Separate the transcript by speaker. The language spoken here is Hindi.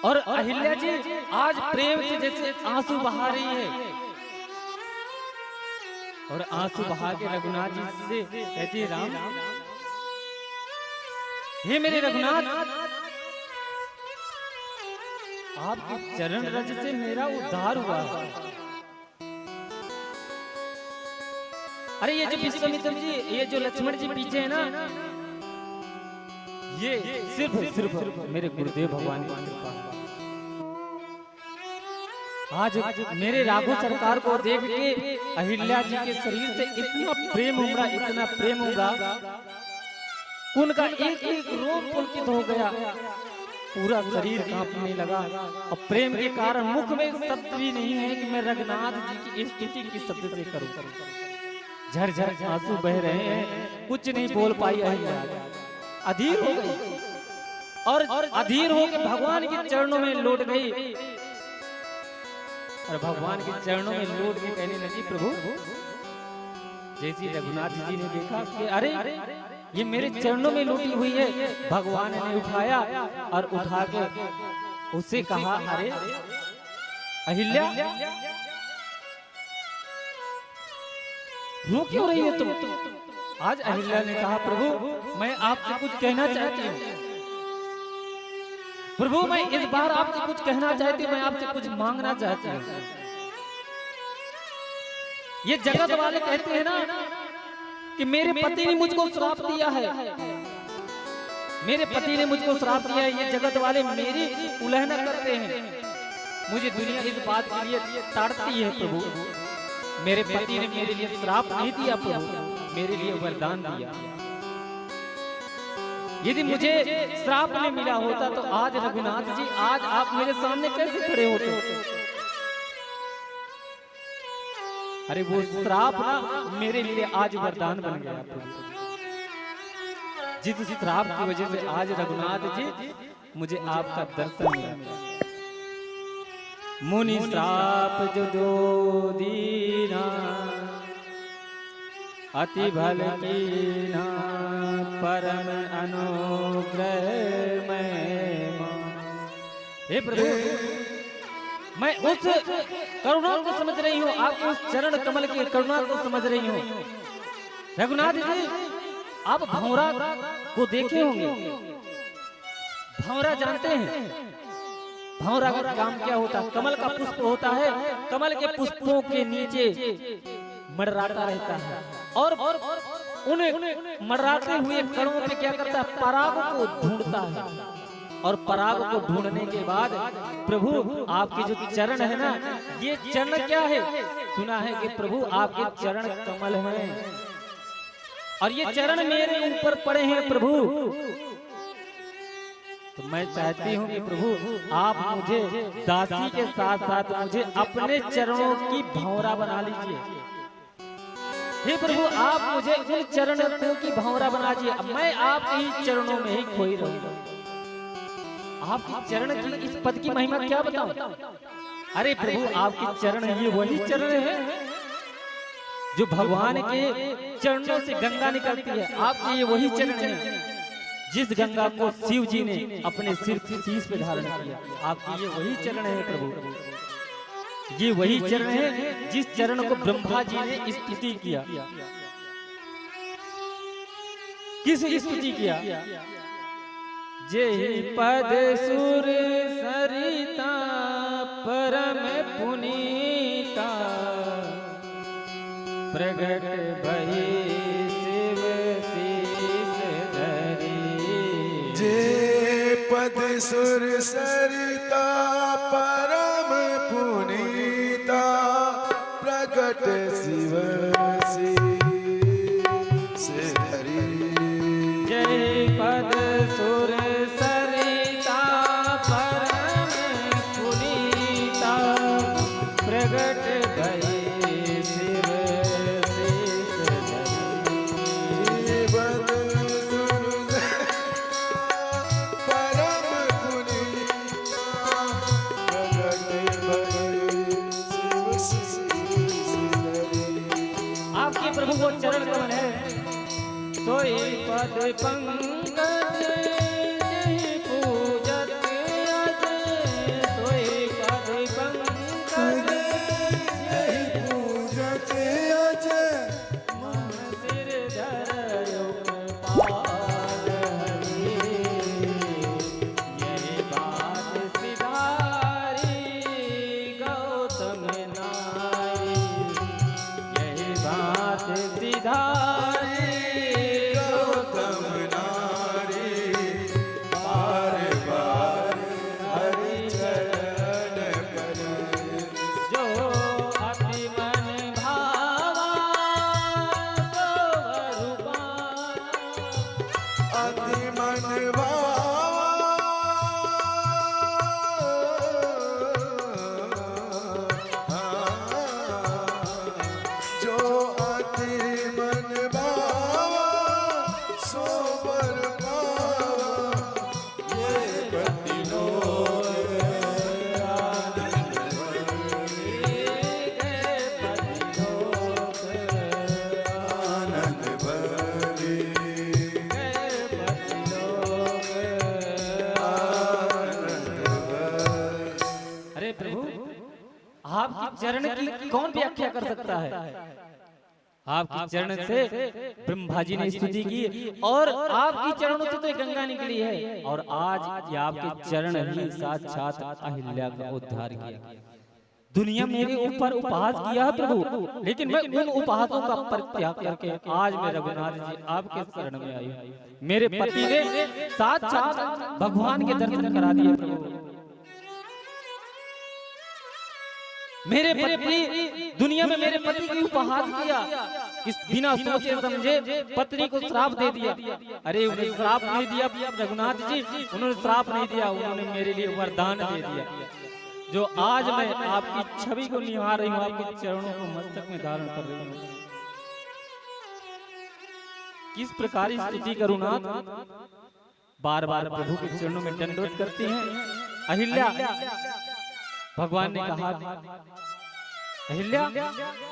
Speaker 1: और अहिल्या जी आज प्रेम से जैसे आंसू बहा रही है और आंसू बहा के रघुनाथ जी से कहती है, राम हे मेरे रघुनाथ, आपके चरण रज से मेरा उद्धार हुआ। अरे ये जो विश्वामित्र जी, ये जो लक्ष्मण जी पीछे है ना, ये सिर्फ मेरे गुरुदेव भगवान की कृपा है। आज मेरे राघव सरकार को देख के अहिल्या जी के शरीर से इतना प्रेम उमड़ा, इतना प्रेम उमड़ा, उनका एक एक रोम पुलकित हो गया, पूरा शरीर कांपने लगा। और प्रेम के कारण मुख में शब्द भी नहीं है कि मैं रघुनाथ जी की स्तुति किस शब्द से करूं। झरझर आंसू बह रहे हैं, कुछ नहीं बोल पाई अहिल्या, अधीर हो गई और अधीर होकर भगवान के चरणों में लौट गई और भगवान के चरणों में लौट के कहने लगी, प्रभु जैसे रघुनाथ जी ने देखा कि अरे ये मेरे चरणों में लौटी हुई है, भगवान ने उठाया और उठा के उससे कहा, अरे अहिल्या रो क्यों रही हो तुम? आज अहिल्या ने कहा, प्रभु मैं आपसे कुछ कहना चाहती हूँ, प्रभु मैं इस बार आपसे कुछ कहना चाहती हूँ, मैं आपसे कुछ मांगना चाहती हूँ। ये जगत वाले कहते हैं ना कि मेरे पति ने मुझको श्राप दिया है, मेरे पति ने मुझको श्राप दिया है, ये जगत वाले मेरी उल्लंघना करते हैं, मुझे दुनिया इस बात के लिए ताड़ती है। प्रभु मेरे पति ने मेरे लिए श्राप नहीं दिया, प्रभु मेरे लिए वरदान दिया। यदि मुझे श्राप नहीं मिला होता तो आज रघुनाथ जी, आज आप मेरे सामने कैसे खड़े होते? अरे वो श्राप ना मेरे लिए आज वरदान बन गया। जिस श्राप की वजह से आज रघुनाथ जी मुझे आपका दर्शन मिला। मुनि श्राप जो दो दीना, अति भल कीना, परम अनुग्रह में। हे प्रभु मैं उस करुणा को समझ रही हूँ, आपके उस चरण कमल की करुणा को समझ रही हूँ। रघुनाथ जी आप भंवरा को देखे होंगे, भंवरा जानते हैं? भंवरा का काम क्या होता है? कमल का पुष्प होता है, कमल के पुष्पों के नीचे मडराता रहता है और उन मडराते हुए कणों पे क्या करता है? पराग को ढूंढता है और पराग को ढूंढने के बाद प्रभु आपके जो चरण है ना, ये चरण क्या है? सुना है कि प्रभु आपके चरण कमल हैं और ये चरण मेरे ऊपर पड़े हैं प्रभु। तो मैं चाहती हूँ कि प्रभु आप मुझे दासी के साथ साथ मुझे अपने चरणों की भंवरा बना लीजिए। हे प्रभु आप मुझे उन चरणों की भंवरा बना दीजिए, मैं आपके ही चरणों में ही खोई रहूंगा। आपके चरण की इस पद की महिमा क्या बताऊं? अरे प्रभु आपके चरण, ये वही चरण है जो भगवान के चरणों से गंगा निकलती है। आपके ये वही चरण है जिस गंगा को शिव जी ने अपने सिर शीश पे धारण किया। आपके ये वही चरण है प्रभु, ये वही चरण है जिस चरण को ब्रह्मा जी ने स्तुति किया। किस स्तुति किया? जय पद सुर सरिता परम पुनीता, प्रगट भई शिव शीस धरी।
Speaker 2: जय पद सुर सरिता परम पुनीता, प्रगट शिव शीस धरी।
Speaker 1: जय पद सुर सरिता परम पुनीता, प्रगट भई शिव शीस धरी।
Speaker 2: जय पद सुर परम पुनीता, प्रगट भई शिव शीस धरी।
Speaker 1: आपके प्रभु वो चरण कमल है, सोई पद पंकज जय पूजत अज
Speaker 2: अति मन भावा जो अति मन भावा सो बर पावा ये पति लोग आनंद भरे
Speaker 1: अरे प्रभु, आपकी चरण की कौन व्याख्या कर सकता है? आपकी चरण से ब्रह्मा जी ने स्तुति की और आपकी चरणों से तो ये गंगा निकली है, और आज ये आपके चरण ही साक्षात अहिल्या का उद्धार किया। दुनिया मेरे ऊपर उपहास किया है प्रभु, लेकिन मैं उन उपहासों का परित्याग करके आज मैं रघुनाथ जी आपके शरण में आई हूं। मेरे पति ने साक्षात भगवान के दर्शन करा दिए प्रभु। मेरे पति, दुनिया में मेरे पति की उपहास किया, इस बिना सोचे समझे पत्नी को श्राप दे दिया। अरे उन्हें श्राप नहीं दिया रघुनाथ जी, उन्होंने श्राप नहीं दिया, उन्होंने मेरे लिए वरदान दे दिया। जो आज मैं आपकी छवि को निहार रही हूँ, आपके चरणों को मस्तक में धारण कर रही हूँ। किस प्रकार स्तुति करूँ नाथ? बार बार प्रभु के चरणों में दंडवत करती हैं अहिल्या। भगवान ने कहा, अहिल्या